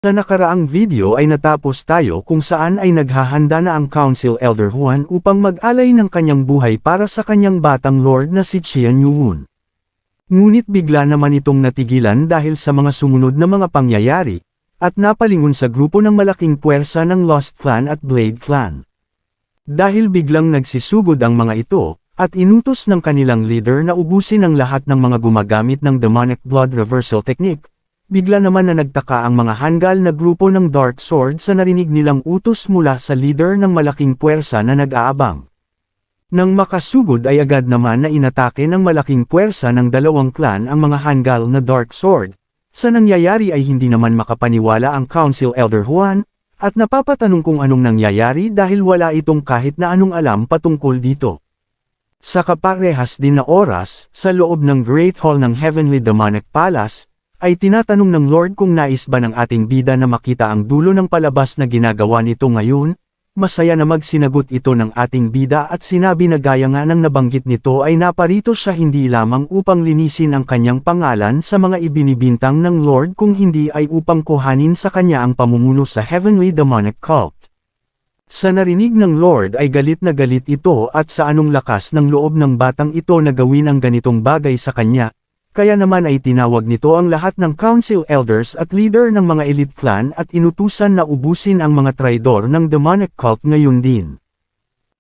Sa nakaraang video ay natapos tayo kung saan ay naghahanda na ang Council Elder Juan upang mag-alay ng kanyang buhay para sa kanyang batang lord na si Qian Yuhun. Ngunit bigla naman itong natigilan dahil sa mga sumunod na mga pangyayari, at napalingon sa grupo ng malaking puwersa ng Lost Clan at Blade Clan. Dahil biglang nagsisugod ang mga ito, at inutos ng kanilang leader na ubusin ang lahat ng mga gumagamit ng demonic blood reversal technique, bigla naman na nagtaka ang mga hanggal na grupo ng Dark Sword sa narinig nilang utos mula sa leader ng malaking puwersa na nag-aabang. Nang makasugod ay agad naman na inatake ng malaking puwersa ng dalawang clan ang mga hanggal na Dark Sword. Sa nangyayari ay hindi naman makapaniwala ang Council Elder Juan, at napapatanong kung anong nangyayari dahil wala itong kahit na anong alam patungkol dito. Sa kaparehas din na oras, sa loob ng Great Hall ng Heavenly Demonic Palace, ay tinatanong ng Lord kung nais ba ng ating bida na makita ang dulo ng palabas na ginagawa nito ngayon. Masaya na magsinagot ito ng ating bida at sinabi na gaya nga ng nabanggit nito ay naparito siya hindi lamang upang linisin ang kanyang pangalan sa mga ibinibintang ng Lord kung hindi ay upang kuhanin sa kanya ang pamumuno sa Heavenly Demonic Cult. Sa narinig ng Lord ay galit na galit ito at sa anong lakas ng loob ng batang ito na gawin ang ganitong bagay sa kanya. Kaya naman ay tinawag nito ang lahat ng council elders at leader ng mga elite clan at inutusan na ubusin ang mga traidor ng demonic cult ngayon din.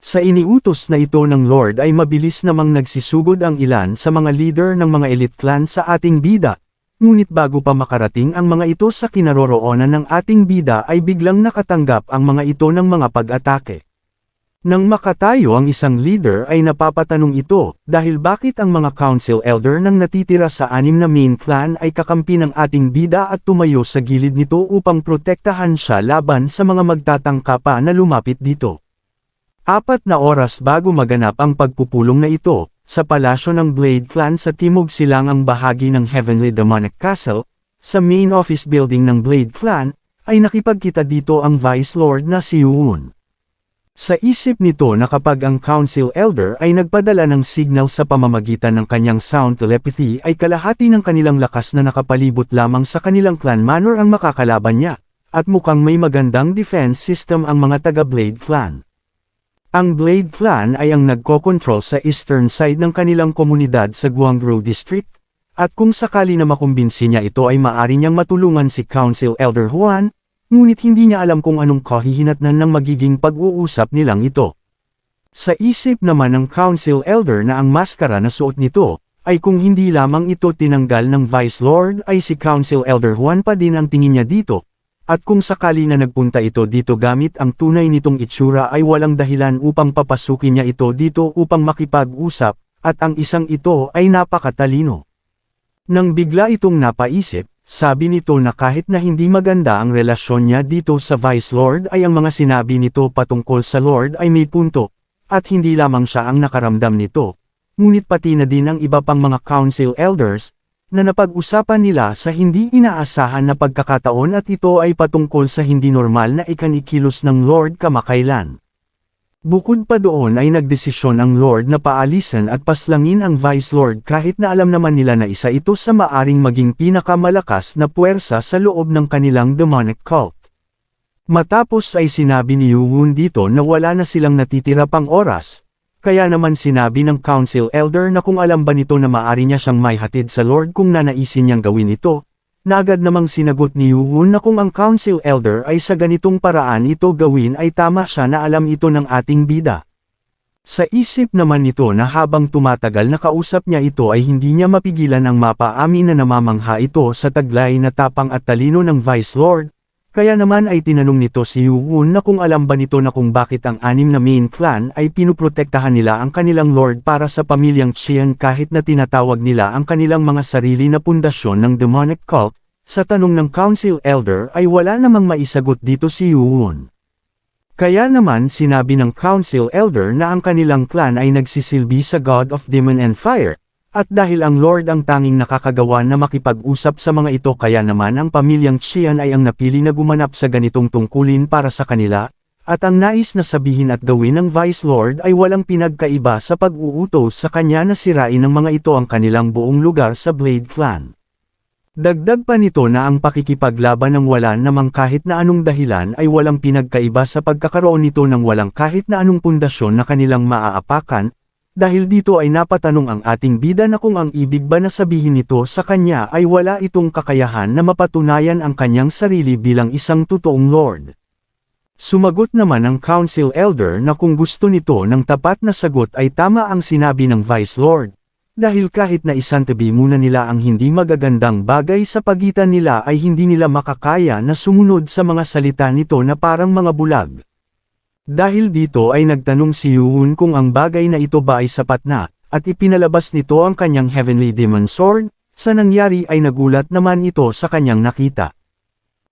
Sa iniutos na ito ng Lord ay mabilis namang nagsisugod ang ilan sa mga leader ng mga elite clan sa ating bida, ngunit bago pa makarating ang mga ito sa kinaroroonan ng ating bida ay biglang nakatanggap ang mga ito ng mga pag-atake. Nang makatayo ang isang leader ay napapatanong ito, dahil bakit ang mga council elder nang natitira sa 6 na main clan ay kakampi ng ating bida at tumayo sa gilid nito upang protektahan siya laban sa mga magtatangka pa na lumapit dito. 4 na oras bago maganap ang pagpupulong na ito, sa palasyo ng Blade Clan sa timog silangang bahagi ng Heavenly Demonic Castle, sa main office building ng Blade Clan, ay nakipagkita dito ang Vice Lord na si Yuhun. Sa isip nito na kapag ang Council Elder ay nagpadala ng signal sa pamamagitan ng kanyang sound telepathy ay kalahati ng kanilang lakas na nakapalibot lamang sa kanilang clan manor ang makakalaban niya, at mukhang may magandang defense system ang mga taga-Blade Clan. Ang Blade Clan ay ang nagkokontrol sa eastern side ng kanilang komunidad sa Guangzhou District, at kung sakali na makumbinsi niya ito ay maaari niyang matulungan si Council Elder Juan, ngunit hindi niya alam kung anong kahihinatnan ng magiging pag-uusap nilang ito. Sa isip naman ng Council Elder na ang maskara na suot nito, ay kung hindi lamang ito tinanggal ng Vice Lord ay si Council Elder Juan pa din ang tingin niya dito, at kung sakali na nagpunta ito dito gamit ang tunay nitong itsura ay walang dahilan upang papasukin niya ito dito upang makipag-usap, at ang isang ito ay napakatalino. Nang bigla itong napaisip, sabi nito na kahit na hindi maganda ang relasyon niya dito sa Vice Lord ay ang mga sinabi nito patungkol sa Lord ay may punto, at hindi lamang siya ang nakaramdam nito, ngunit pati na din ang iba pang mga council elders, na napag-usapan nila sa hindi inaasahan na pagkakataon at ito ay patungkol sa hindi normal na ikanikilos ng Lord kamakailan. Bukod pa doon ay nagdesisyon ang Lord na paalisan at paslangin ang Vice Lord kahit na alam naman nila na isa ito sa maaring maging pinakamalakas na puwersa sa loob ng kanilang demonic cult. Matapos ay sinabi ni Yuhun dito na wala na silang natitira pang oras, kaya naman sinabi ng Council Elder na kung alam ba nito na maaari niya siyang maihatid sa Lord kung nanaisin niyang gawin ito. Na agad namang sinagot ni Yuhun na kung ang Council Elder ay sa ganitong paraan ito gawin ay tama siya na alam ito ng ating bida. Sa isip naman nito na habang tumatagal na kausap niya ito ay hindi niya mapigilan ang mapaamin na namamangha ito sa taglay na tapang at talino ng Vice Lord, kaya naman ay tinanong nito si Yuhun na kung alam ba nito na kung bakit ang 6 na main clan ay pinuprotektahan nila ang kanilang Lord para sa pamilyang Qian kahit na tinatawag nila ang kanilang mga sarili na pundasyon ng demonic cult. Sa tanong ng Council Elder ay wala namang maisagot dito si Yuhun. Kaya naman sinabi ng Council Elder na ang kanilang clan ay nagsisilbi sa God of Demon and Fire, at dahil ang Lord ang tanging nakakagawa na makipag-usap sa mga ito kaya naman ang pamilyang Qian ay ang napili na gumanap sa ganitong tungkulin para sa kanila, at ang nais na sabihin at gawin ng Vice Lord ay walang pinagkaiba sa pag-uutos sa kanya na sirain ng mga ito ang kanilang buong lugar sa Blade Clan. Dagdag pa nito na ang pakikipaglaban ng wala namang kahit na anong dahilan ay walang pinagkaiba sa pagkakaroon nito ng walang kahit na anong pundasyon na kanilang maaapakan, dahil dito ay napatanong ang ating bida na kung ang ibig ba na sabihin nito sa kanya ay wala itong kakayahan na mapatunayan ang kanyang sarili bilang isang totoong Lord. Sumagot naman ang Council Elder na kung gusto nito ng tapat na sagot ay tama ang sinabi ng Vice Lord. Dahil kahit na isantabi muna nila ang hindi magagandang bagay sa pagitan nila ay hindi nila makakaya na sumunod sa mga salita nito na parang mga bulag. Dahil dito ay nagtanong si Yuhun kung ang bagay na ito ba ay sapat na, at ipinalabas nito ang kanyang Heavenly Demon Sword, sa nangyari ay nagulat naman ito sa kanyang nakita.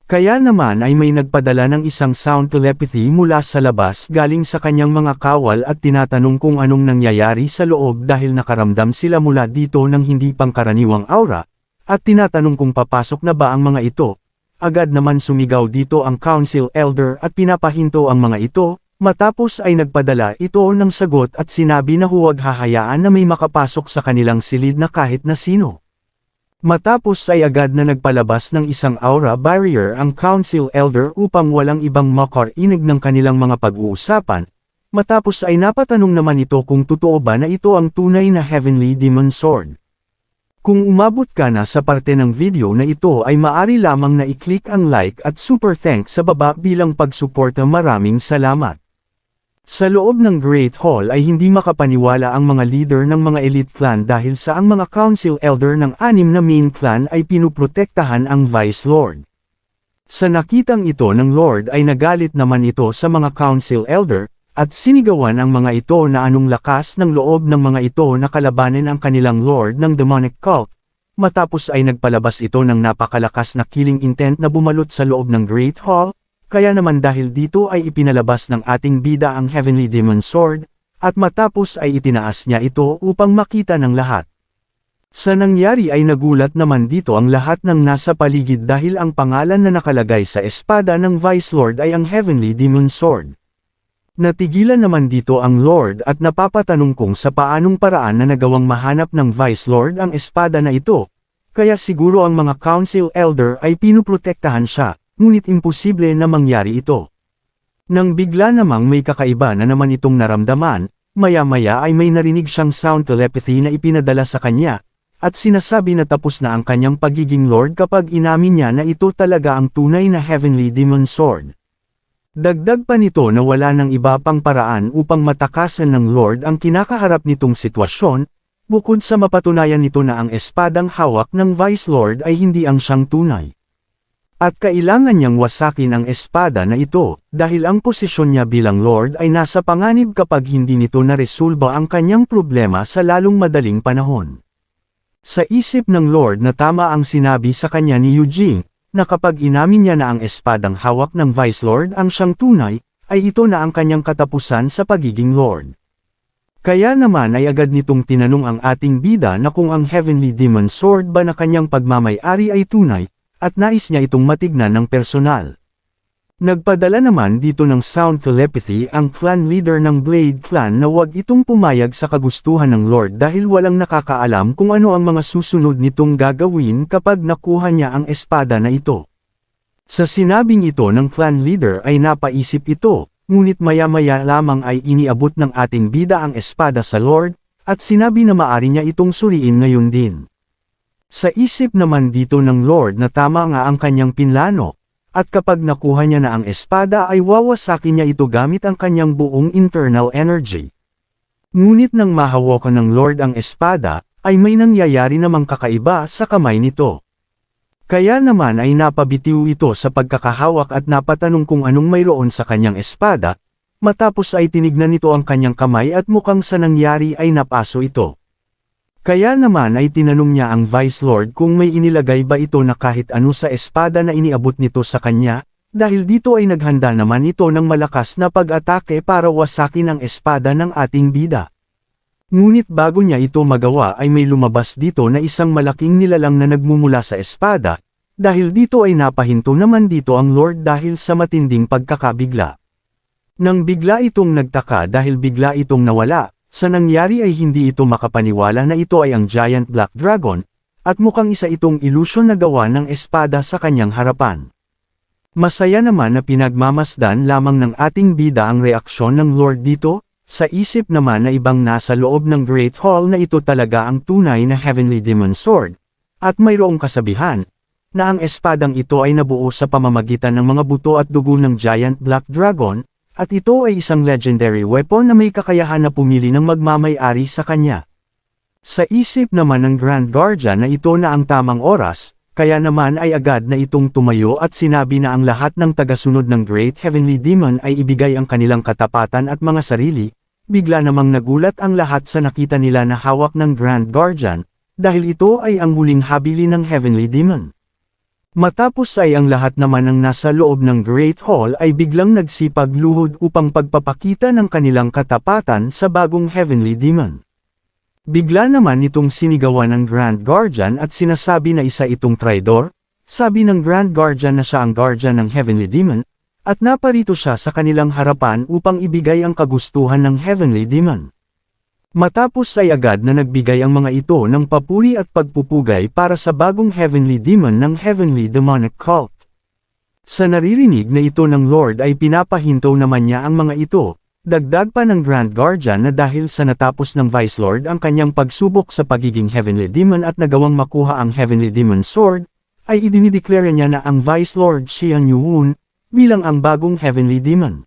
Kaya naman ay may nagpadala ng isang sound telepathy mula sa labas galing sa kanyang mga kawal at tinatanong kung anong nangyayari sa loob dahil nakaramdam sila mula dito ng hindi pangkaraniwang aura, at tinatanong kung papasok na ba ang mga ito. Agad naman sumigaw dito ang Council Elder at pinapahinto ang mga ito, matapos ay nagpadala ito ng sagot at sinabi na huwag hahayaan na may makapasok sa kanilang silid na kahit na sino. Matapos ay agad na nagpalabas ng isang aura barrier ang Council Elder upang walang ibang makarinig ng kanilang mga pag-uusapan, matapos ay napatanong naman ito kung totoo ba na ito ang tunay na Heavenly Demon Sword. Kung umabot ka na sa parte ng video na ito ay maari lamang na i-click ang like at super thanks sa baba bilang pagsuporta. Maraming salamat. Sa loob ng Great Hall ay hindi makapaniwala ang mga leader ng mga elite clan dahil sa ang mga council elder ng 6 na main clan ay pinuprotektahan ang Vice Lord. Sa nakitang ito ng Lord ay nagalit naman ito sa mga council elder, at sinigawan ang mga ito na anong lakas ng loob ng mga ito na kalabanin ang kanilang Lord ng demonic cult, matapos ay nagpalabas ito ng napakalakas na killing intent na bumalot sa loob ng Great Hall. Kaya naman dahil dito ay ipinalabas ng ating bida ang Heavenly Demon Sword, at matapos ay itinaas niya ito upang makita ng lahat. Sa nangyari ay nagulat naman dito ang lahat ng nasa paligid dahil ang pangalan na nakalagay sa espada ng Vice Lord ay ang Heavenly Demon Sword. Natigilan naman dito ang Lord at napapatanong kung sa paanong paraan na nagawang mahanap ng Vice Lord ang espada na ito, kaya siguro ang mga Council Elder ay pinuprotektahan siya. Ngunit imposible na mangyari ito. Nang bigla namang may kakaiba na naman itong naramdaman, maya-maya ay may narinig siyang sound telepathy na ipinadala sa kanya, at sinasabi na tapos na ang kanyang pagiging Lord kapag inamin niya na ito talaga ang tunay na Heavenly Demon Sword. Dagdag pa nito na wala ng iba pang paraan upang matakasan ng Lord ang kinakaharap nitong sitwasyon, bukod sa mapatunayan nito na ang espadang hawak ng Vice Lord ay hindi ang siyang tunay. At kailangan niyang wasakin ang espada na ito, dahil ang posisyon niya bilang Lord ay nasa panganib kapag hindi nito naresolba ang kanyang problema sa lalong madaling panahon. Sa isip ng Lord na tama ang sinabi sa kanya ni Eugene, na kapag inamin niya na ang espadang hawak ng Vice Lord ang siyang tunay, ay ito na ang kanyang katapusan sa pagiging Lord. Kaya naman ay agad nitong tinanong ang ating bida na kung ang Heavenly Demon Sword ba na kanyang pagmamay-ari ay tunay, at nais niya itong matignan ng personal. Nagpadala naman dito ng sound telepathy ang clan leader ng Blade Clan na huwag itong pumayag sa kagustuhan ng Lord dahil walang nakakaalam kung ano ang mga susunod nitong gagawin kapag nakuha niya ang espada na ito. Sa sinabing ito ng clan leader ay napaisip ito, ngunit maya-maya lamang ay iniabot ng ating bida ang espada sa Lord, at sinabi na maari niya itong suriin ngayon din. Sa isip naman dito ng Lord na tama nga ang kanyang pinlano, at kapag nakuha niya na ang espada ay wawasakin niya ito gamit ang kanyang buong internal energy. Ngunit nang mahawakan ng Lord ang espada, ay may nangyayari namang kakaiba sa kamay nito. Kaya naman ay napabitiw ito sa pagkakahawak at napatanong kung anong mayroon sa kanyang espada, matapos ay tinignan nito ang kanyang kamay at mukhang sa nangyari ay napaso ito. Kaya naman ay tinanong niya ang Vice Lord kung may inilagay ba ito na kahit ano sa espada na iniabot nito sa kanya, dahil dito ay naghanda naman ito ng malakas na pag-atake para wasakin ang espada ng ating bida. Ngunit bago niya ito magawa ay may lumabas dito na isang malaking nilalang na nagmumula sa espada, dahil dito ay napahinto naman dito ang Lord dahil sa matinding pagkakabigla. Nang bigla itong nagtaka dahil bigla itong nawala, sa nangyari ay hindi ito makapaniwala na ito ay ang Giant Black Dragon, at mukhang isa itong ilusyon na gawa ng espada sa kanyang harapan. Masaya naman na pinagmamasdan lamang ng ating bida ang reaksyon ng Lord dito, sa isip naman na ibang nasa loob ng Great Hall na ito talaga ang tunay na Heavenly Demon Sword, at mayroong kasabihan, na ang espadang ito ay nabuo sa pamamagitan ng mga buto at dugo ng Giant Black Dragon, at ito ay isang legendary weapon na may kakayahan na pumili ng magmamay-ari sa kanya. Sa isip naman ng Grand Guardian na ito na ang tamang oras, kaya naman ay agad na itong tumayo at sinabi na ang lahat ng tagasunod ng Great Heavenly Demon ay ibigay ang kanilang katapatan at mga sarili. Bigla namang nagulat ang lahat sa nakita nila na hawak ng Grand Guardian, dahil ito ay ang huling habili ng Heavenly Demon. Matapos ay ang lahat naman ng nasa loob ng Great Hall ay biglang nagsipagluhod upang pagpapakita ng kanilang katapatan sa bagong Heavenly Demon. Bigla naman itong sinigawan ng Grand Guardian at sinasabi na isa itong traidor, sabi ng Grand Guardian na siya ang Guardian ng Heavenly Demon, at naparito siya sa kanilang harapan upang ibigay ang kagustuhan ng Heavenly Demon. Matapos ay agad na nagbigay ang mga ito ng papuri at pagpupugay para sa bagong Heavenly Demon ng Heavenly Demonic Cult. Sa naririnig na ito ng Lord ay pinapahinto naman niya ang mga ito, dagdag pa ng Grand Guardian na dahil sa natapos ng Vice Lord ang kanyang pagsubok sa pagiging Heavenly Demon at nagawang makuha ang Heavenly Demon Sword, ay idinideklara niya na ang Vice Lord Xian Yuun, bilang ang bagong Heavenly Demon.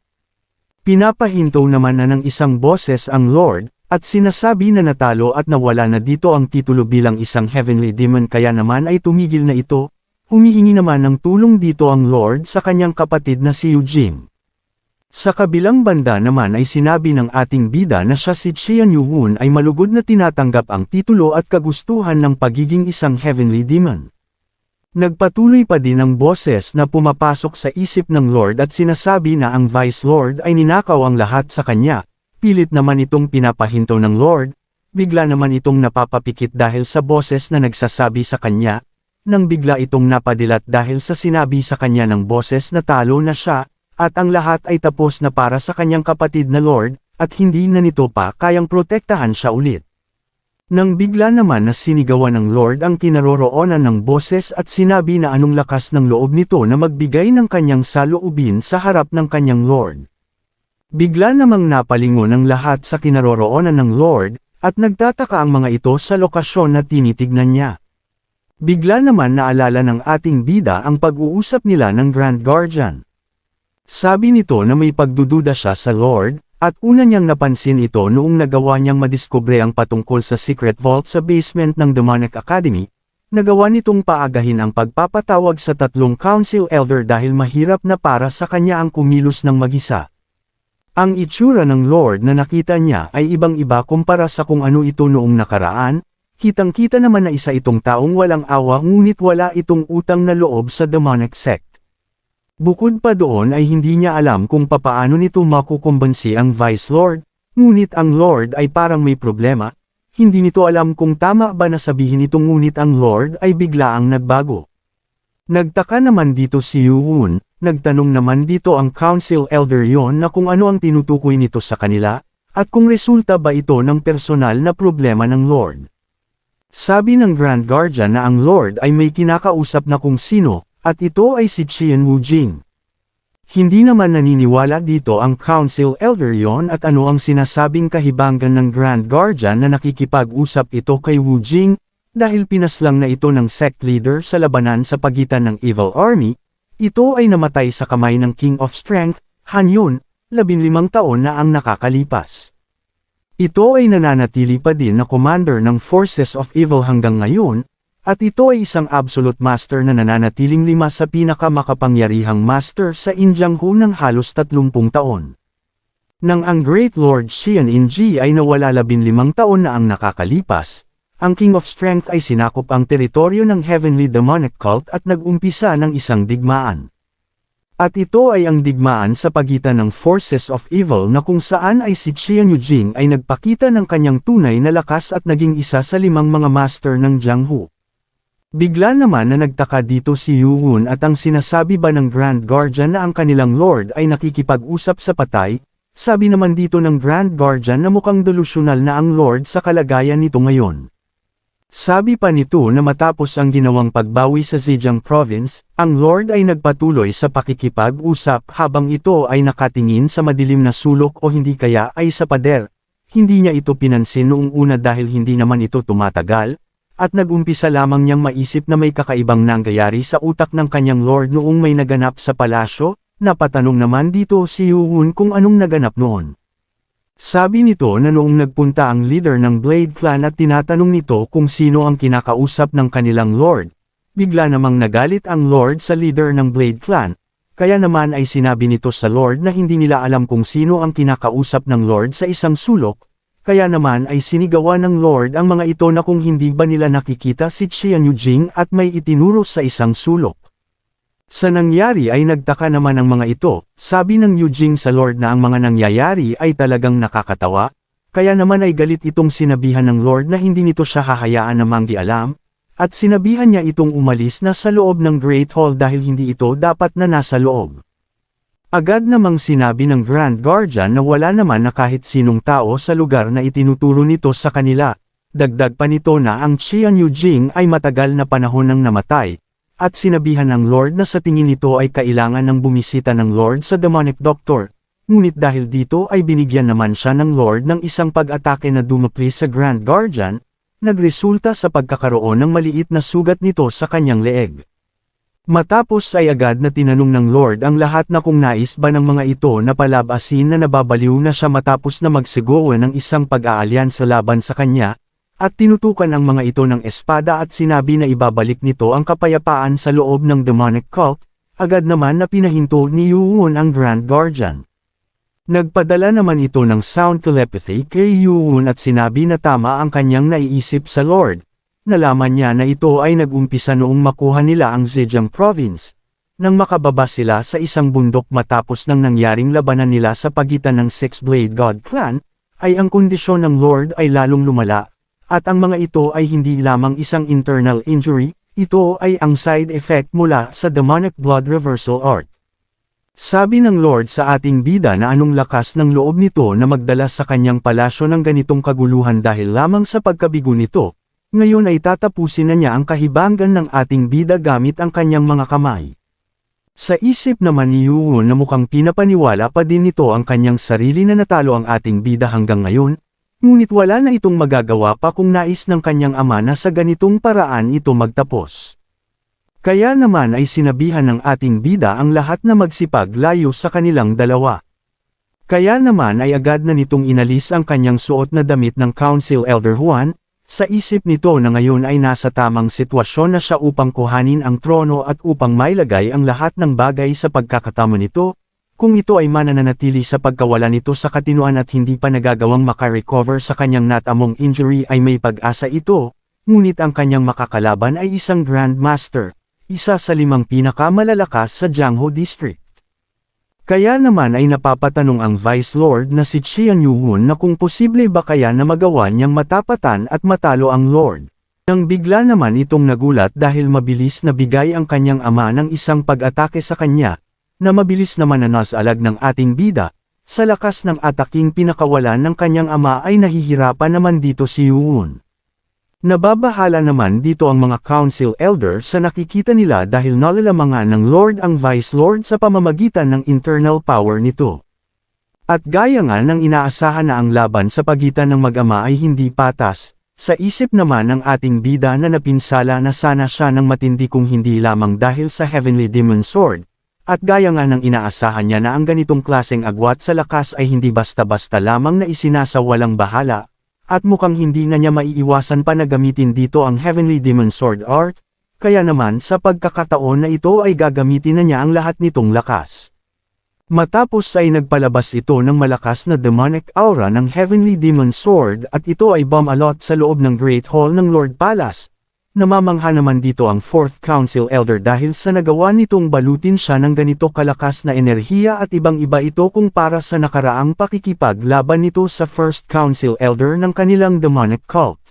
Pinapahinto naman na ng isang boses ang Lord, at sinasabi na natalo at nawala na dito ang titulo bilang isang Heavenly Demon kaya naman ay tumigil na ito, humihingi naman ng tulong dito ang Lord sa kanyang kapatid na si Eugene. Sa kabilang banda naman ay sinabi ng ating bida na siya si Xian Yuun ay malugod na tinatanggap ang titulo at kagustuhan ng pagiging isang Heavenly Demon. Nagpatuloy pa din ang boses na pumapasok sa isip ng Lord at sinasabi na ang Vice Lord ay ninakaw ang lahat sa kanya. Pilit naman itong pinapahinto ng Lord, bigla naman itong napapapikit dahil sa boses na nagsasabi sa kanya, nang bigla itong napadilat dahil sa sinabi sa kanya ng boses na talo na siya, at ang lahat ay tapos na para sa kanyang kapatid na Lord, at hindi na nito pa kayang protektahan siya ulit. Nang bigla naman na sinigawan ng Lord ang kinaroroonan ng boses at sinabi na anong lakas ng loob nito na magbigay ng kanyang saloobin sa harap ng kanyang Lord. Bigla namang napalingon ang lahat sa kinaroroonan ng Lord, at nagtataka ang mga ito sa lokasyon na tinitignan niya. Bigla naman naalala ng ating bida ang pag-uusap nila ng Grand Guardian. Sabi nito na may pagdududa siya sa Lord, at una niyang napansin ito noong nagawa niyang madiskubre ang patungkol sa Secret Vault sa basement ng Demonic Academy, nagawa nitong paagahin ang pagpapatawag sa tatlong Council Elder dahil mahirap na para sa kanya ang kumilos ng mag-isa. Ang itsura ng Lord na nakita niya ay ibang-iba kumpara sa kung ano ito noong nakaraan, kitang-kita naman na isa itong taong walang awa ngunit wala itong utang na loob sa demonic sect. Bukod pa doon ay hindi niya alam kung papaano nito makukumbansi ang Vice Lord, ngunit ang Lord ay parang may problema, hindi nito alam kung tama ba na sabihin ito ngunit ang Lord ay biglaang nagbago. Nagtaka naman dito si Yuun. Nagtanong naman dito ang Council Elder yon na kung ano ang tinutukoy nito sa kanila, at kung resulta ba ito ng personal na problema ng Lord. Sabi ng Grand Guardian na ang Lord ay may kinakausap na kung sino, at ito ay si Qian Wujing. Hindi naman naniniwala dito ang Council Elder yon at ano ang sinasabing kahibangan ng Grand Guardian na nakikipag-usap ito kay Wujing, dahil pinaslang na ito ng sect leader sa labanan sa pagitan ng Evil Army. Ito ay namatay sa kamay ng King of Strength, Han Yun, 15 taon na ang nakakalipas. Ito ay nananatili pa din na commander ng Forces of Evil hanggang ngayon, at ito ay isang absolute master na nananatiling 5 sa pinakamakapangyarihang master sa Injianghu ng halos 30 taon. Nang ang Great Lord Xian Inji ay nawala 15 taon na ang nakakalipas, ang King of Strength ay sinakop ang teritoryo ng Heavenly Demonic Cult at nag-umpisa ng isang digmaan. At ito ay ang digmaan sa pagitan ng Forces of Evil na kung saan ay si Qian Yujing ay nagpakita ng kanyang tunay na lakas at naging isa sa 5 mga master ng Jianghu. Bigla naman na nagtaka dito si Yuun at ang sinasabi ba ng Grand Guardian na ang kanilang Lord ay nakikipag-usap sa patay, sabi naman dito ng Grand Guardian na mukhang delusional na ang Lord sa kalagayan nito ngayon. Sabi pa nito na matapos ang ginawang pagbawi sa Zhejiang Province, ang Lord ay nagpatuloy sa pakikipag-usap habang ito ay nakatingin sa madilim na sulok o hindi kaya ay sa pader. Hindi niya ito pinansin noong una dahil hindi naman ito tumatagal, at nag-umpisa lamang niyang maisip na may kakaibang nangyayari sa utak ng kanyang Lord noong may naganap sa palasyo. Napatanong naman dito si Yuhun kung anong naganap noon. Sabi nito na noong nagpunta ang leader ng Blade Clan at tinatanong nito kung sino ang kinakausap ng kanilang Lord, bigla namang nagalit ang Lord sa leader ng Blade Clan, kaya naman ay sinabi nito sa Lord na hindi nila alam kung sino ang kinakausap ng Lord sa isang sulok, kaya naman ay sinigawan ng Lord ang mga ito na kung hindi ba nila nakikita si Qian Yujing at may itinuro sa isang sulok. Sa nangyari ay nagtaka naman ang mga ito, sabi ng Yujing sa Lord na ang mga nangyayari ay talagang nakakatawa, kaya naman ay galit itong sinabihan ng Lord na hindi nito siya hahayaan na manggialam, at sinabihan niya itong umalis na sa loob ng Great Hall dahil hindi ito dapat na nasa loob. Agad namang sinabi ng Grand Guardian na wala naman na kahit sinong tao sa lugar na itinuturo nito sa kanila, dagdag pa nito na ang Qian Yujing ay matagal na panahon nang namatay. At sinabihan ng Lord na sa tingin nito ay kailangan ng bumisita ng Lord sa demonic doctor, ngunit dahil dito ay binigyan naman siya ng Lord ng isang pag-atake na dumapli sa Grand Guardian, nagresulta sa pagkakaroon ng maliit na sugat nito sa kanyang leeg. Matapos ay agad na tinanong ng Lord ang lahat na kung nais ba ng mga ito na palabasin na nababaliw na siya matapos na magsigawa ng isang pag-aalyansa laban sa kanya, at tinutukan ang mga ito ng espada at sinabi na ibabalik nito ang kapayapaan sa loob ng demonic cult, agad naman na pinahinto ni Yuhun ang Grand Guardian. Nagpadala naman ito ng sound telepathy kay Yuhun at sinabi na tama ang kanyang naiisip sa Lord. Nalaman niya na ito ay nag-umpisa noong makuha nila ang Zhejiang Province, nang makababa sila sa isang bundok matapos ng nangyaring labanan nila sa pagitan ng Six-Blade God Clan, ay ang kondisyon ng Lord ay lalong lumala. At ang mga ito ay hindi lamang isang internal injury, ito ay ang side effect mula sa demonic blood reversal art. Sabi ng Lord sa ating bida na anong lakas ng loob nito na magdala sa kanyang palasyo ng ganitong kaguluhan dahil lamang sa pagkabigo nito, ngayon ay tatapusin na niya ang kahibangan ng ating bida gamit ang kanyang mga kamay. Sa isip naman ni Yuhun na mukhang pinapaniwala pa din nito ang kanyang sarili na natalo ang ating bida hanggang ngayon, ngunit wala na itong magagawa pa kung nais ng kanyang ama na sa ganitong paraan ito magtapos. Kaya naman ay sinabihan ng ating bida ang lahat na magsipaglayo sa kanilang dalawa. Kaya naman ay agad na nitong inalis ang kanyang suot na damit ng Council Elder Juan, sa isip nito na ngayon ay nasa tamang sitwasyon na siya upang kuhanin ang trono at upang mailagay ang lahat ng bagay sa pagkakatamo nito. Kung ito ay manananatili sa pagkawala nito sa katinuan at hindi pa nagagawang makarecover sa kanyang natamong injury ay may pag-asa ito, ngunit ang kanyang makakalaban ay isang Grand Master, isa sa 5 pinakamalalakas sa Jianghu District. Kaya naman ay napapatanong ang Vice Lord na si Qian Yuhun na kung posible ba kaya na magawa niyang matapatan at matalo ang Lord. Nang bigla naman itong nagulat dahil mabilis na bigay ang kanyang ama ng isang pag-atake sa kanya, na mabilis naman na nasalag ng ating bida, sa lakas ng ataking pinakawalan ng kanyang ama ay nahihirapan naman dito si Yuhun. Nababahala naman dito ang mga Council Elder sa nakikita nila dahil nalalamangan ng Lord ang Vice Lord sa pamamagitan ng internal power nito. At gaya nga ng inaasahan na ang laban sa pagitan ng mag-ama ay hindi patas, sa isip naman ng ating bida na napinsala na sana siya ng matindi kung hindi lamang dahil sa Heavenly Demon Sword. At gaya nga ng inaasahan niya na ang ganitong klaseng agwat sa lakas ay hindi basta-basta lamang na isinasawalang bahala, at mukhang hindi na niya maiiwasan pa na gamitin dito ang Heavenly Demon Sword Art, kaya naman sa pagkakataon na ito ay gagamitin na niya ang lahat nitong lakas. Matapos ay nagpalabas ito ng malakas na demonic aura ng Heavenly Demon Sword at ito ay bumalot sa loob ng Great Hall ng Lord Palace. Namamangha naman dito ang 4th Council Elder dahil sa nagawa nitong balutin siya ng ganito kalakas na enerhiya at ibang-iba ito kumpara sa nakaraang pakikipaglaban nito sa 1st Council Elder ng kanilang demonic cult.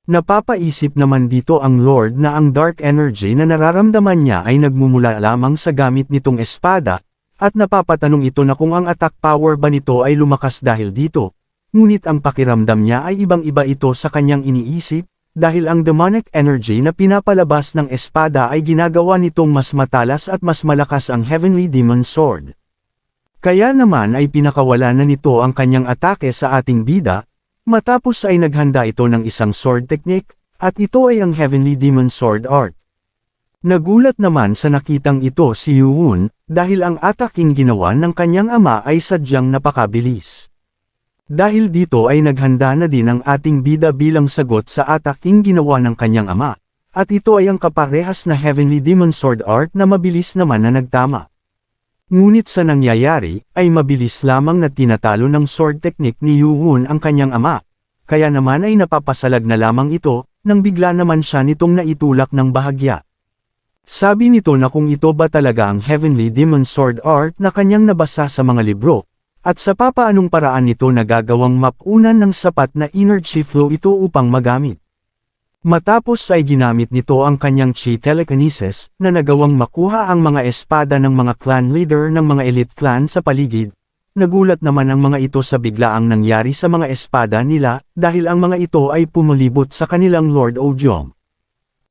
Napapaisip naman dito ang Lord na ang dark energy na nararamdaman niya ay nagmumula lamang sa gamit nitong espada, at napapatanong ito na kung ang attack power ba nito ay lumakas dahil dito, ngunit ang pakiramdam niya ay ibang-iba ito sa kanyang iniisip. dahil ang demonic energy na pinapalabas ng espada ay ginagawa nitong mas matalas at mas malakas ang Heavenly Demon Sword. Kaya naman ay pinakawala na nito ang kanyang atake sa ating bida, matapos ay naghanda ito ng isang sword technique, at ito ay ang Heavenly Demon Sword Art. Nagulat naman sa nakitang ito si Yuwon, dahil ang ataking ginawa ng kanyang ama ay sadyang napakabilis. Dahil dito ay naghanda na din ang ating bida bilang sagot sa ataking ginawa ng kanyang ama, at ito ay ang kaparehas na Heavenly Demon Sword Art na mabilis naman na nagtama. Ngunit sa nangyayari, ay mabilis lamang na tinatalo ng sword technique ni Yuwon ang kanyang ama, kaya naman ay napapasalag na lamang ito, nang bigla naman siya nitong naitulak ng bahagya. Sabi nito na kung ito ba talaga ang Heavenly Demon Sword Art na kanyang nabasa sa mga libro, at sa papaanong paraan nito nagagawang mapunan ng sapat na energy flow ito upang magamit. Matapos ay ginamit nito ang kanyang chi telekinesis, na nagawang makuha ang mga espada ng mga clan leader ng mga elite clan sa paligid. Nagulat naman ang mga ito sa biglaang nangyari sa mga espada nila, dahil ang mga ito ay pumulibot sa kanilang Lord Ojong.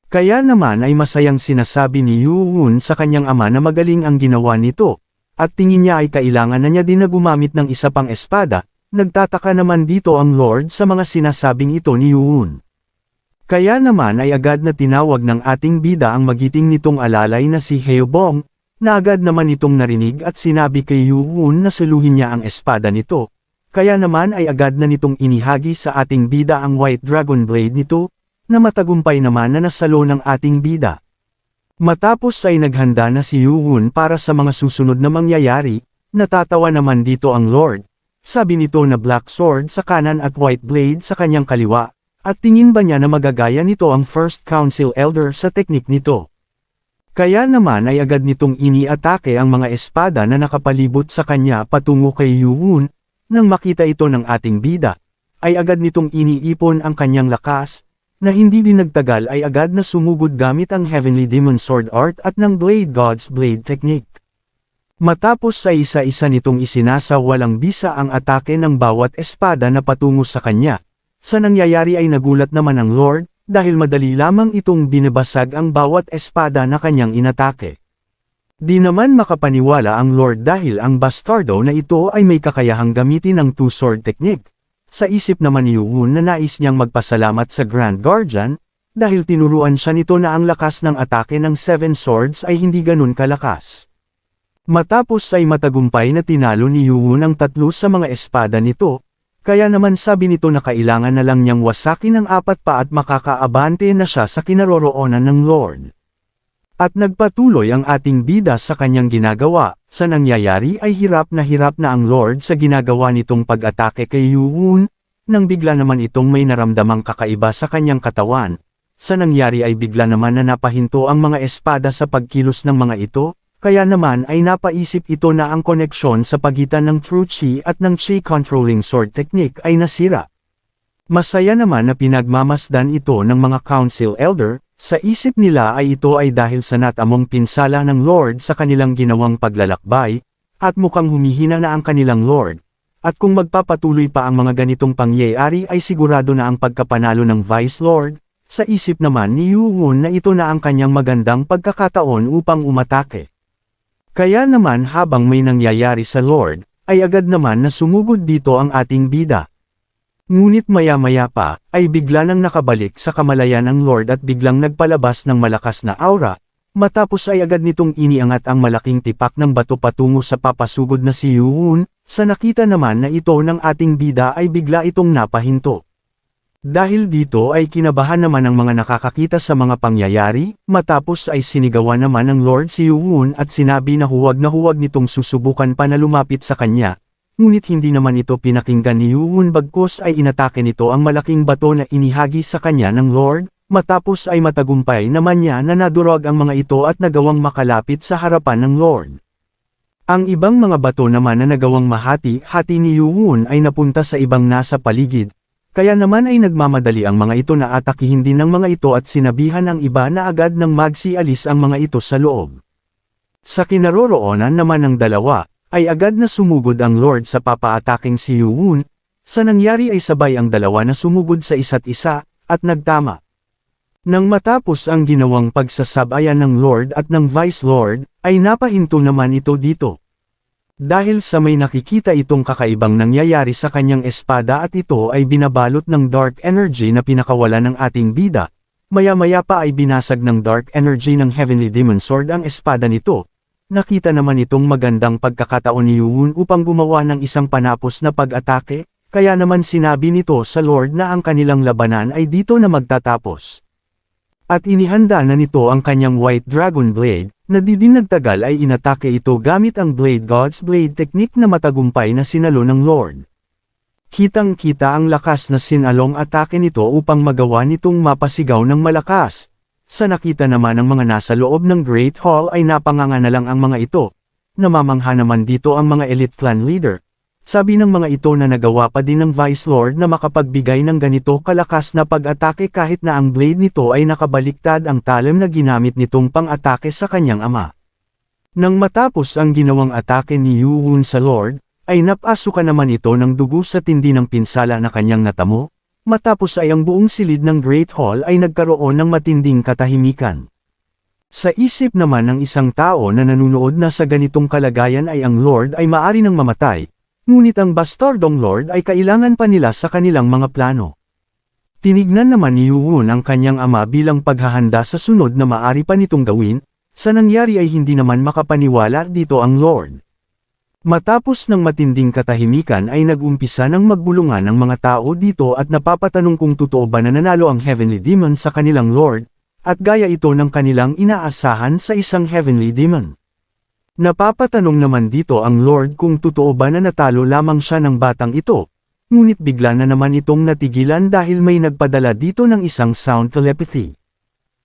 Kaya naman ay masayang sinasabi ni Yuwon sa kanyang ama na magaling ang ginawa nito, at tingin niya ay kailangan na niya din na gumamit ng isa pang espada. Nagtataka naman dito ang Lord sa mga sinasabing ito ni Yuwon. Kaya naman ay agad na tinawag ng ating bida ang magiting nitong alalay na si Heobong, na agad naman itong narinig at sinabi kay Yuwon na saluhin niya ang espada nito. Kaya naman ay agad na nitong inihagi sa ating bida ang White Dragon Blade nito, na matagumpay naman na nasalo ng ating bida. Matapos ay naghanda na si Yuwon para sa mga susunod na mangyayari, natatawa naman dito ang Lord. Sabi nito na Black Sword sa kanan at White Blade sa kanyang kaliwa, at tingin ba niya na magagaya nito ang First Council Elder sa teknik nito. Kaya naman ay agad nitong iniatake ang mga espada na nakapalibot sa kanya patungo kay Yuwon. Nang makita ito ng ating bida, ay agad nitong iniipon ang kanyang lakas, na hindi din nagtagal ay agad na sumugod gamit ang Heavenly Demon Sword Art at ng Blade God's Blade Technique. Matapos sa isa-isa nitong isinasa walang bisa ang atake ng bawat espada na patungo sa kanya, sa nangyayari ay nagulat naman ang Lord, dahil madali lamang itong binabasag ang bawat espada na kanyang inatake. Di naman makapaniwala ang Lord dahil ang bastardo na ito ay may kakayahang gamitin ng two-sword technique. Sa isip naman ni Yuwon na nais niyang magpasalamat sa Grand Guardian, dahil tinuruan siya nito na ang lakas ng atake ng Seven Swords ay hindi ganun kalakas. Matapos ay matagumpay na tinalo ni Yuwon ang 3 sa mga espada nito, kaya naman sabi nito na kailangan na lang niyang wasakin ang 4 pa at makakaabante na siya sa kinaroroonan ng Lord. At nagpatuloy ang ating bida sa kanyang ginagawa, sa nangyayari ay hirap na ang Lord sa ginagawa nitong pag-atake kay Yuwon, nang bigla naman itong may naramdamang kakaiba sa kanyang katawan. Sa nangyari ay bigla naman na napahinto ang mga espada sa pagkilos ng mga ito, kaya naman ay napaisip ito na ang koneksyon sa pagitan ng True Chi at ng Chi Controlling Sword Technique ay nasira. Masaya naman na pinagmamasdan ito ng mga Council Elder. Sa isip nila ay ito ay dahil sa natamong pinsala ng Lord sa kanilang ginawang paglalakbay, at mukhang humihina na ang kanilang Lord. At kung magpapatuloy pa ang mga ganitong pangyayari ay sigurado na ang pagkapanalo ng Vice Lord. Sa isip naman ni Yuwon na ito na ang kanyang magandang pagkakataon upang umatake. Kaya naman habang may nangyayari sa Lord, ay agad naman na sumugod dito ang ating bida. Ngunit maya-maya pa, ay bigla nang nakabalik sa kamalayan ang Lord at biglang nagpalabas ng malakas na aura, matapos ay agad nitong iniangat ang malaking tipak ng bato patungo sa papasugod na si Yuwon, sa nakita naman na ito ng ating bida ay bigla itong napahinto. Dahil dito ay kinabahan naman ang mga nakakakita sa mga pangyayari, matapos ay sinigawan naman ng Lord si Yuwon at sinabi na huwag nitong susubukan pa na lumapit sa kanya. Ngunit hindi naman ito pinakinggan ni Yuwon bagkus ay inatake nito ang malaking bato na inihagi sa kanya ng Lord, matapos ay matagumpay naman niya na nadurog ang mga ito at nagawang makalapit sa harapan ng Lord. Ang ibang mga bato naman na nagawang mahati-hati ni Yuwon ay napunta sa ibang nasa paligid, kaya naman ay nagmamadali ang mga ito na atakihin din ng mga ito at sinabihan ang iba na agad nang magsialis ang mga ito sa loob. Sa kinaroroonan naman ng dalawa, ay agad na sumugod ang Lord sa papaataking si Yuwon. Sa nangyari ay sabay ang dalawa na sumugod sa isa't isa, at nagtama. Nang matapos ang ginawang pagsasabayan ng Lord at ng Vice Lord, ay napahinto naman ito dito. Dahil sa may nakikita itong kakaibang nangyayari sa kanyang espada at ito ay binabalot ng dark energy na pinakawala ng ating bida, maya-maya pa ay binasag ng dark energy ng Heavenly Demon Sword ang espada nito. Nakita naman itong magandang pagkakataon ni Yuun upang gumawa ng isang panapos na pag-atake, kaya naman sinabi nito sa Lord na ang kanilang labanan ay dito na magtatapos. At inihanda na nito ang kanyang White Dragon Blade, na di din nagtagal ay inatake ito gamit ang Blade God's Blade technique na matagumpay na sinalo ng Lord. Kitang-kita ang lakas na sinalong atake nito upang magawa nitong mapasigaw ng malakas. Sa nakita naman ng mga nasa loob ng Great Hall ay napanganga na lang ang mga ito. Namamangha naman dito ang mga elite clan leader. Sabi ng mga ito na nagawa pa din ng Vice Lord na makapagbigay ng ganito kalakas na pag-atake kahit na ang blade nito ay nakabaliktad ang talim na ginamit nitong pang-atake sa kanyang ama. Nang matapos ang ginawang atake ni Yuun sa Lord, ay napasukan naman ito ng dugo sa tindi ng pinsala na kanyang natamo, matapos ay ang buong silid ng Great Hall ay nagkaroon ng matinding katahimikan. Sa isip naman ng isang tao na nanunood na sa ganitong kalagayan ay ang Lord ay maari nang mamatay, ngunit ang bastardong Lord ay kailangan pa nila sa kanilang mga plano. Tinignan naman ni Yuun ang kanyang ama bilang paghahanda sa sunod na maari pa nitong gawin, sa nangyari ay hindi naman makapaniwala dito ang Lord. Matapos ng matinding katahimikan ay nag-umpisa ng magbulungan ang mga tao dito at napapatanong kung totoo ba na nanalo ang Heavenly Demon sa kanilang Lord, at gaya ito ng kanilang inaasahan sa isang Heavenly Demon. Napapatanong naman dito ang Lord kung totoo ba na natalo lamang siya ng batang ito, ngunit bigla na naman itong natigilan dahil may nagpadala dito ng isang sound telepathy.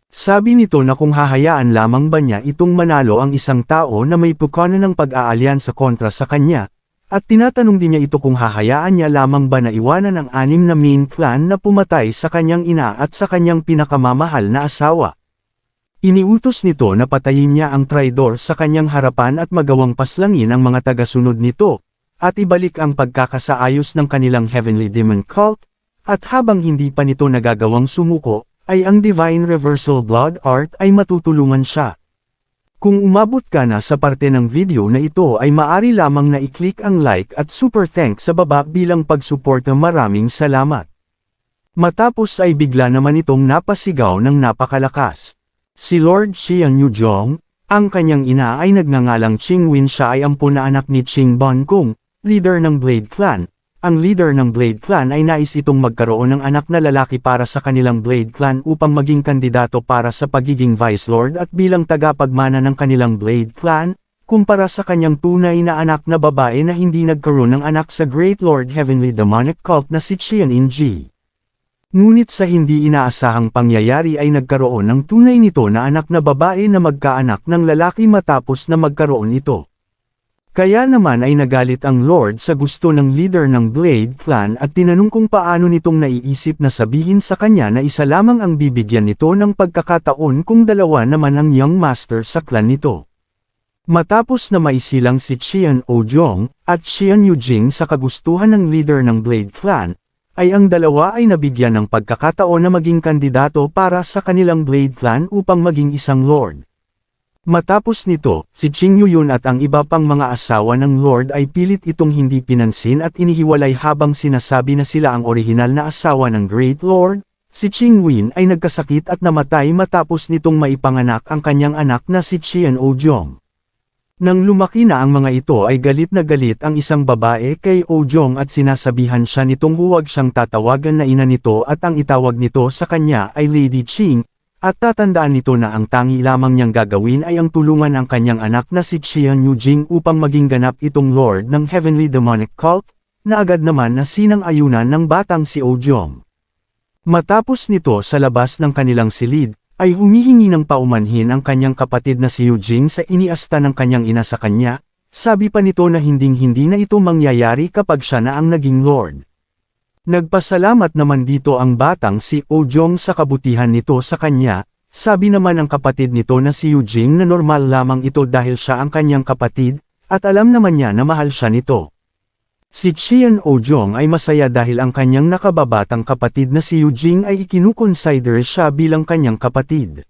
Sabi nito na kung hahayaan lamang ba niya itong manalo ang isang tao na may pukana ng pag-aalyansa kontra sa kanya, at tinatanong din niya ito kung hahayaan niya lamang ba na iwanan ang 6 na main clan na pumatay sa kanyang ina at sa kanyang pinakamamahal na asawa. Iniutos nito na patayin niya ang traidor sa kanyang harapan at magawang paslangin ang mga tagasunod nito, at ibalik ang pagkakasaayos ng kanilang Heavenly Demon Cult, at habang hindi pa nito nagagawang sumuko, ay ang Divine Reversal Blood Art ay matutulungan siya. Kung umabot ka na sa parte ng video na ito ay maari lamang na i-click ang like at super thanks sa baba bilang pagsuporta. Maraming salamat. Matapos ay bigla naman itong napasigaw ng napakalakas. Si Lord Xian Yuzhong, ang kanyang ina ay nagngangalang Qingwen, siya ay ampun na anak ni Qing Bankong, leader ng Blade Clan. Ang leader ng Blade Clan ay nais itong magkaroon ng anak na lalaki para sa kanilang Blade Clan upang maging kandidato para sa pagiging Vice Lord at bilang tagapagmana ng kanilang Blade Clan, kumpara sa kanyang tunay na anak na babae na hindi nagkaroon ng anak sa Great Lord Heavenly Demonic Cult na si Qian Inji. Ngunit sa hindi inaasahang pangyayari ay nagkaroon ng tunay nito na anak na babae na magkaanak ng lalaki matapos na magkaroon ito. Kaya naman ay nagalit ang Lord sa gusto ng leader ng Blade Clan at tinanong kung paano nitong naiisip na sabihin sa kanya na isa lamang ang bibigyan nito ng pagkakataon kung dalawa naman ang young master sa clan nito. Matapos na maisilang si Qian Ojong at Qian Yujing sa kagustuhan ng leader ng Blade Clan, ay ang dalawa ay nabigyan ng pagkakataon na maging kandidato para sa kanilang Blade Clan upang maging isang Lord. Matapos nito, si Qing Yuyun at ang iba pang mga asawa ng Lord ay pilit itong hindi pinansin at inihiwalay habang sinasabi na sila ang orihinal na asawa ng Great Lord. Si Qing Wen ay nagkasakit at namatay matapos nitong maipanganak ang kanyang anak na si Qian Ojong. Nang lumaki na ang mga ito ay galit na galit ang isang babae kay Ojong at sinasabihan siya nitong huwag siyang tatawagan na ina nito at ang itawag nito sa kanya ay Lady Qing, at tatandaan nito na ang tangi lamang niyang gagawin ay ang tulungan ang kanyang anak na si Qian Yujing upang maging ganap itong Lord ng Heavenly Demonic Cult, na agad naman na sinang-ayunan ng batang si Ojong. Matapos nito sa labas ng kanilang silid, ay humihingi ng paumanhin ang kanyang kapatid na si Yujing sa iniasta ng kanyang ina sa kanya, sabi pa nito na hinding-hindi na ito mangyayari kapag siya na ang naging Lord. Nagpasalamat naman dito ang batang si Ojong sa kabutihan nito sa kanya, sabi naman ang kapatid nito na si Yujing na normal lamang ito dahil siya ang kanyang kapatid, at alam naman niya na mahal siya nito. Si Qian Ojong ay masaya dahil ang kanyang nakababatang kapatid na si Yujing ay ikinukonsider siya bilang kanyang kapatid.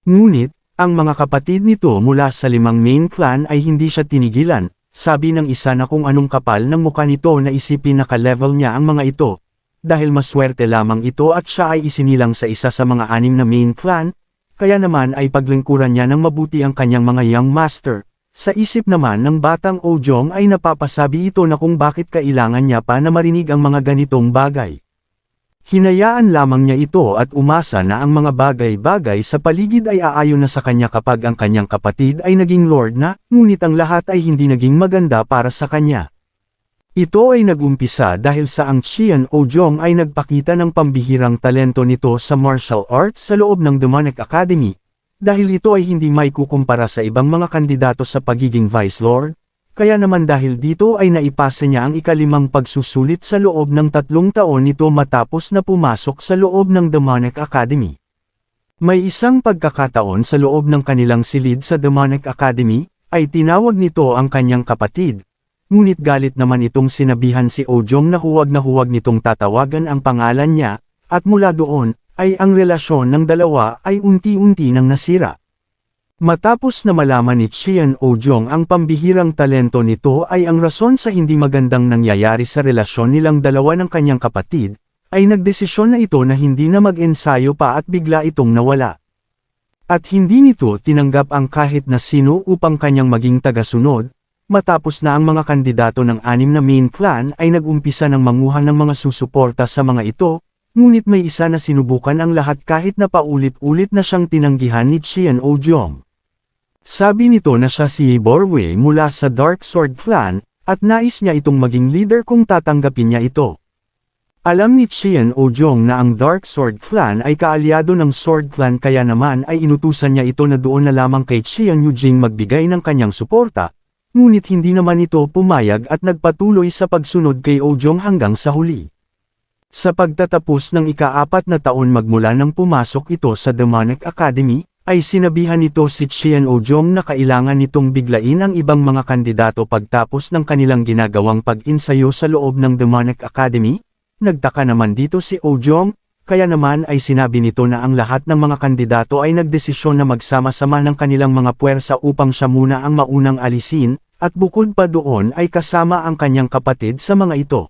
Ngunit, ang mga kapatid nito mula sa 5 main clan ay hindi siya tinigilan, sabi ng isa na kung anong kapal ng mukha nito na isipin na ka-level niya ang mga ito, dahil maswerte lamang ito at siya ay isinilang sa isa sa mga 6 na main clan, kaya naman ay paglingkuran niya ng mabuti ang kanyang mga young master. Sa isip naman ng batang Ojong ay napapasabi ito na kung bakit kailangan niya pa na marinig ang mga ganitong bagay. Hinayaan lamang niya ito at umasa na ang mga bagay-bagay sa paligid ay aayon na sa kanya kapag ang kanyang kapatid ay naging lord na, ngunit ang lahat ay hindi naging maganda para sa kanya. Ito ay nagumpisa dahil sa ang Qian Ojong ay nagpakita ng pambihirang talento nito sa martial arts sa loob ng Demonic Academy. Dahil ito ay hindi maikukumpara sa ibang mga kandidato sa pagiging Vice Lord, kaya naman dahil dito ay naipasa niya ang ika-5 pagsusulit sa loob ng 3 taon nito matapos na pumasok sa loob ng Demonic Academy. May isang pagkakataon sa loob ng kanilang silid sa Demonic Academy, ay tinawag nito ang kanyang kapatid. Ngunit galit naman itong sinabihan si Ojong na huwag nitong tatawagan ang pangalan niya, at mula doon, ay ang relasyon ng dalawa ay unti-unti nang nasira. Matapos na malaman ni Qian Ojong ang pambihirang talento nito ay ang rason sa hindi magandang nangyayari sa relasyon nilang dalawa ng kanyang kapatid, ay nagdesisyon na ito na hindi na mag-ensayo pa at bigla itong nawala. At hindi nito tinanggap ang kahit na sino upang kanyang maging tagasunod, matapos na ang mga kandidato ng 6 na main clan ay nag-umpisa ng manguha ng mga susuporta sa mga ito, ngunit may isa na sinubukan ang lahat kahit na paulit-ulit na siyang tinanggihan ni Qian Ojong. Sabi nito na siya si Borwei mula sa Dark Sword Clan, at nais niya itong maging leader kung tatanggapin niya ito. Alam ni Qian Ojong na ang Dark Sword Clan ay kaalyado ng Sword Clan kaya naman ay inutusan niya ito na doon na lamang kay Qian Yujing magbigay ng kanyang suporta, ngunit hindi naman ito pumayag at nagpatuloy sa pagsunod kay Ojong hanggang sa huli. Sa pagtatapos ng ika-4 na taon magmula nang pumasok ito sa Demonic Academy, ay sinabihan nito si Qian Ojong na kailangan nitong biglain ang ibang mga kandidato pagtapos ng kanilang ginagawang pag-insayo sa loob ng Demonic Academy. Nagtaka naman dito si Ojong, kaya naman ay sinabi nito na ang lahat ng mga kandidato ay nagdesisyon na magsama-sama ng kanilang mga puwersa upang siya muna ang maunang alisin, at bukod pa doon ay kasama ang kanyang kapatid sa mga ito.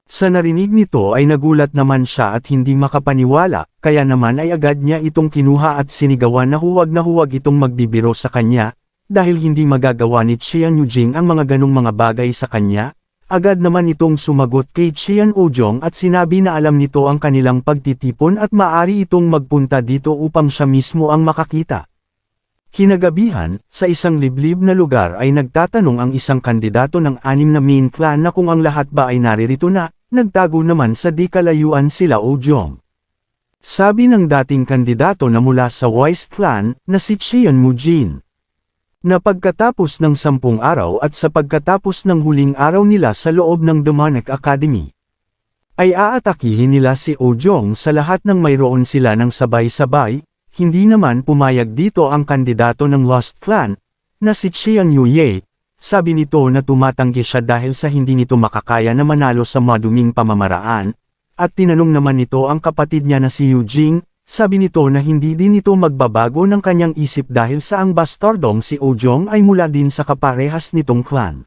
Sa narinig nito ay nagulat naman siya at hindi makapaniwala, kaya naman ay agad niya itong kinuha at sinigawan na huwag itong magbibiro sa kanya, dahil hindi magagawa ni Qian Yujing ang mga ganong mga bagay sa kanya. Agad naman itong sumagot kay Qian Ojong at sinabi na alam nito ang kanilang pagtitipon at maaari itong magpunta dito upang siya mismo ang makakita. Kinagabihan, sa isang liblib na lugar ay nagtatanong ang isang kandidato ng 6 na main clan na kung ang lahat ba ay naririto na. Nagtago naman sa di kalayuan sila Ojong. Sabi ng dating kandidato na mula sa Wise Clan, na si Qian Mujin, na pagkatapos ng 10 araw at sa pagkatapos ng huling araw nila sa loob ng Demonic Academy, ay aatakihin nila si Ojong sa lahat ng mayroon sila ng sabay-sabay. Hindi naman pumayag dito ang kandidato ng Lost Clan, na si Qian Yuye. Sabi nito na tumatanggi siya dahil sa hindi nito makakaya na manalo sa maduming pamamaraan, at tinanong naman nito ang kapatid niya na si Yujing, sabi nito na hindi din ito magbabago ng kanyang isip dahil sa ang bastardong si Ojong ay mula din sa kaparehas nitong clan.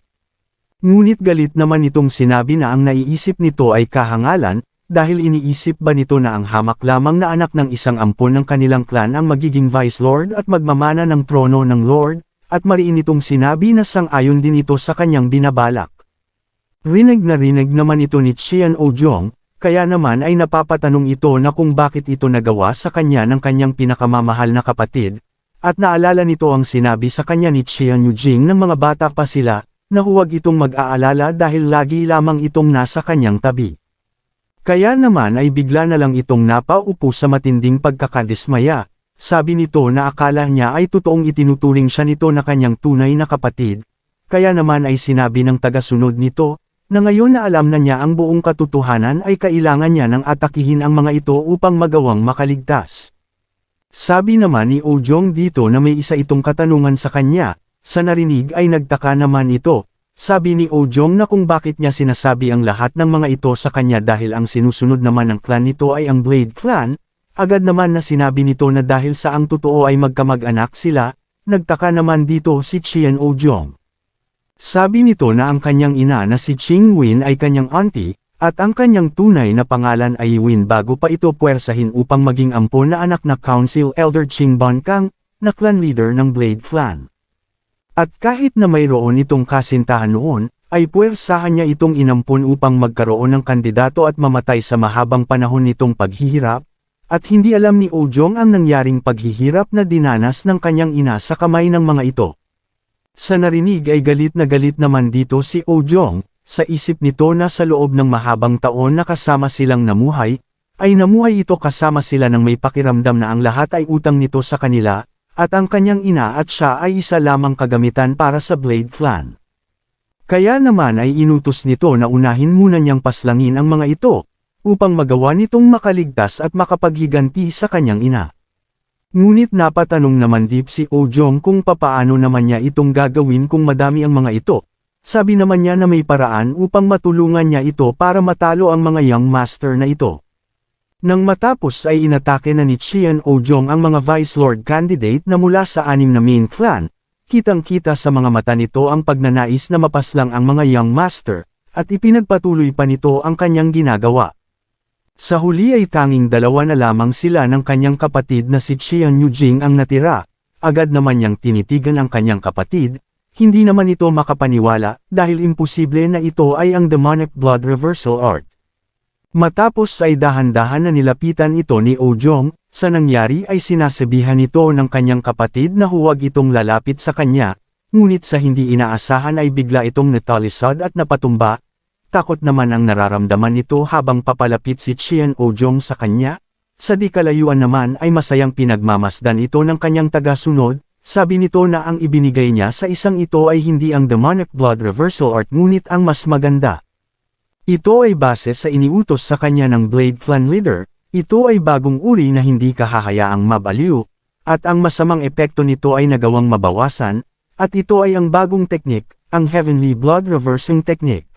Ngunit galit naman itong sinabi na ang naiisip nito ay kahangalan, dahil iniisip ba nito na ang hamak lamang na anak ng isang ampon ng kanilang clan ang magiging Vice Lord at magmamana ng trono ng Lord? At mariin itong sinabi na sang-ayon din ito sa kanyang binabalak. Rinig naman ito ni Qian Ojong, kaya naman ay napapatanong ito na kung bakit ito nagawa sa kanya ng kanyang pinakamamahal na kapatid, at naalala nito ang sinabi sa kanya ni Qian Yujing ng mga bata pa sila, na huwag itong mag-aalala dahil lagi lamang itong nasa kanyang tabi. Kaya naman ay bigla na lang itong napaupo sa matinding pagkakadismaya. Sabi nito na akala niya ay totoong itinuturing siya nito na kanyang tunay na kapatid, kaya naman ay sinabi ng tagasunod nito, na ngayon na alam na niya ang buong katotohanan ay kailangan niya nang atakihin ang mga ito upang magawang makaligtas. Sabi naman ni Ojong dito na may isa itong katanungan sa kanya, sa narinig ay nagtaka naman ito, Sabi ni Ojong na kung bakit niya sinasabi ang lahat ng mga ito sa kanya dahil ang sinusunod naman ng clan nito ay ang Blade Clan, agad naman na sinabi nito na dahil sa ang totoo ay magkamag-anak sila, nagtaka naman dito si Qian Ojong. Sabi nito na ang kanyang ina na si Qing Win ay kanyang auntie, at ang kanyang tunay na pangalan ay Win bago pa ito puwersahin upang maging ampon na anak na Council Elder Qing Bankang, na clan leader ng Blade Clan. At kahit na mayroon itong kasintahan noon, ay puwersahan niya itong inampun upang magkaroon ng kandidato at mamatay sa mahabang panahon nitong paghihirap, at hindi alam ni Ojong ang nangyaring paghihirap na dinanas ng kanyang ina sa kamay ng mga ito. Sa narinig ay galit naman dito si Ojong, sa isip nito na sa loob ng mahabang taon na kasama silang namuhay, ay namuhay ito kasama sila ng may pakiramdam na ang lahat ay utang nito sa kanila, at ang kanyang ina at siya ay isa lamang kagamitan para sa Blade Clan. Kaya naman ay inutos nito na unahin muna niyang paslangin ang mga ito, upang magawa nitong makaligtas at makapaghiganti sa kanyang ina. Ngunit napatanong naman Deep si Ojong kung papaano naman niya itong gagawin kung madami ang mga ito. Sabi naman niya na may paraan upang matulungan niya ito para matalo ang mga Young Master na ito. Nang matapos ay inatake na ni Qian Ojong ang mga Vice Lord candidate na mula sa 6 na main clan, kitang-kita sa mga mata nito ang pagnanais na mapaslang ang mga Young Master, at ipinagpatuloy pa nito ang kanyang ginagawa. Sa huli ay tanging 2 na lamang sila ng kanyang kapatid na si Qian Yujing ang natira, agad naman niyang tinitigan ang kanyang kapatid, hindi naman ito makapaniwala dahil imposible na ito ay ang demonic blood reversal art. Matapos ay dahan-dahan na nilapitan ito ni Ojong, sa nangyari ay sinasabihan nito ng kanyang kapatid na huwag itong lalapit sa kanya, ngunit sa hindi inaasahan ay bigla itong natalisod at napatumba. Takot naman ang nararamdaman nito habang papalapit si Qian Ojong sa kanya. Sa di kalayuan naman ay masayang pinagmamasdan ito ng kanyang tagasunod, sabi nito na ang ibinigay niya sa isang ito ay hindi ang demonic blood reversal art ngunit ang mas maganda. Ito ay base sa iniutos sa kanya ng Blade Clan leader, ito ay bagong uri na hindi kahahayaang mabaliw, at ang masamang epekto nito ay nagawang mabawasan, at ito ay ang bagong teknik, ang Heavenly Blood Reversing Technique.